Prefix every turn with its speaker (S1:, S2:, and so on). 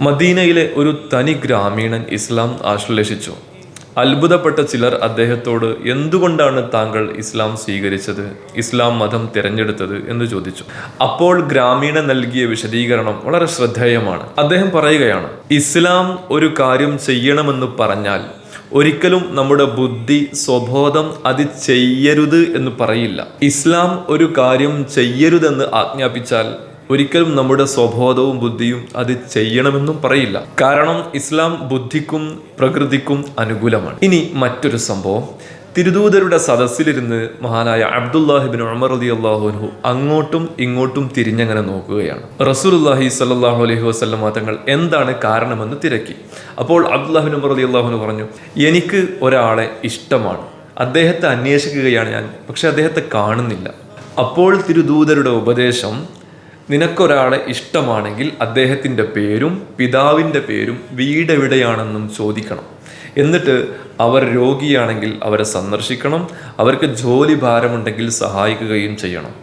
S1: മദീനയിലെ ഒരു തനി ഗ്രാമീണൻ ഇസ്ലാം ആശ്ലേഷിച്ചു. അത്ഭുതപ്പെട്ട ചിലർ അദ്ദേഹത്തോട് എന്തുകൊണ്ടാണ് താങ്കൾ ഇസ്ലാം സ്വീകരിച്ചത്, ഇസ്ലാം മതം തിരഞ്ഞെടുത്തത് എന്ന് ചോദിച്ചു. അപ്പോൾ ഗ്രാമീണൻ നൽകിയ വിശദീകരണം വളരെ ശ്രദ്ധേയമാണ്. അദ്ദേഹം പറയുകയാണ്, ഇസ്ലാം ഒരു കാര്യം ചെയ്യണമെന്ന് പറഞ്ഞാൽ ഒരിക്കലും നമ്മുടെ ബുദ്ധി സ്വബോധം അത് ചെയ്യരുത് എന്ന് പറയില്ല. ഇസ്ലാം ഒരു കാര്യം ചെയ്യരുതെന്ന് ആജ്ഞാപിച്ചാൽ ഒരിക്കലും നമ്മുടെ സ്വബോധവും ബുദ്ധിയും അത് ചെയ്യണമെന്നും പറയില്ല. കാരണം ഇസ്ലാം ബുദ്ധിക്കും പ്രകൃതിക്കും അനുകൂലമാണ്. ഇനി മറ്റൊരു സംഭവം, തിരുദൂതരുടെ സദസ്സിലിരുന്ന് മഹാനായ അബ്ദുല്ലാഹിബിൻ ഉമർ റളിയല്ലാഹു അൻഹു അങ്ങോട്ടും ഇങ്ങോട്ടും തിരിഞ്ഞങ്ങനെ നോക്കുകയാണ്. റസൂലുള്ളാഹി സ്വല്ലല്ലാഹു അലൈഹി വസല്ലമ തങ്ങൾ എന്താണ് കാരണമെന്ന് തിരക്കി. അപ്പോൾ അബ്ദുല്ലാഹിബിൻ ഉമർ റളിയല്ലാഹു അൻഹു പറഞ്ഞു, എനിക്ക് ഒരാളെ ഇഷ്ടമാണ്, അദ്ദേഹത്തെ അന്വേഷിക്കുകയാണ് ഞാൻ, പക്ഷെ അദ്ദേഹത്തെ കാണുന്നില്ല. അപ്പോൾ തിരുദൂതരുടെ ഉപദേശം, നിനക്കൊരാളെ ഇഷ്ടമാണെങ്കിൽ അദ്ദേഹത്തിൻ്റെ പേരും പിതാവിൻ്റെ പേരും വീടെവിടെയാണെന്നും ചോദിക്കണം. എന്നിട്ട് അവർ രോഗിയാണെങ്കിൽ അവരെ സന്ദർശിക്കണം, അവർക്ക് ജോലി ഭാരമുണ്ടെങ്കിൽ സഹായിക്കുകയും ചെയ്യണം.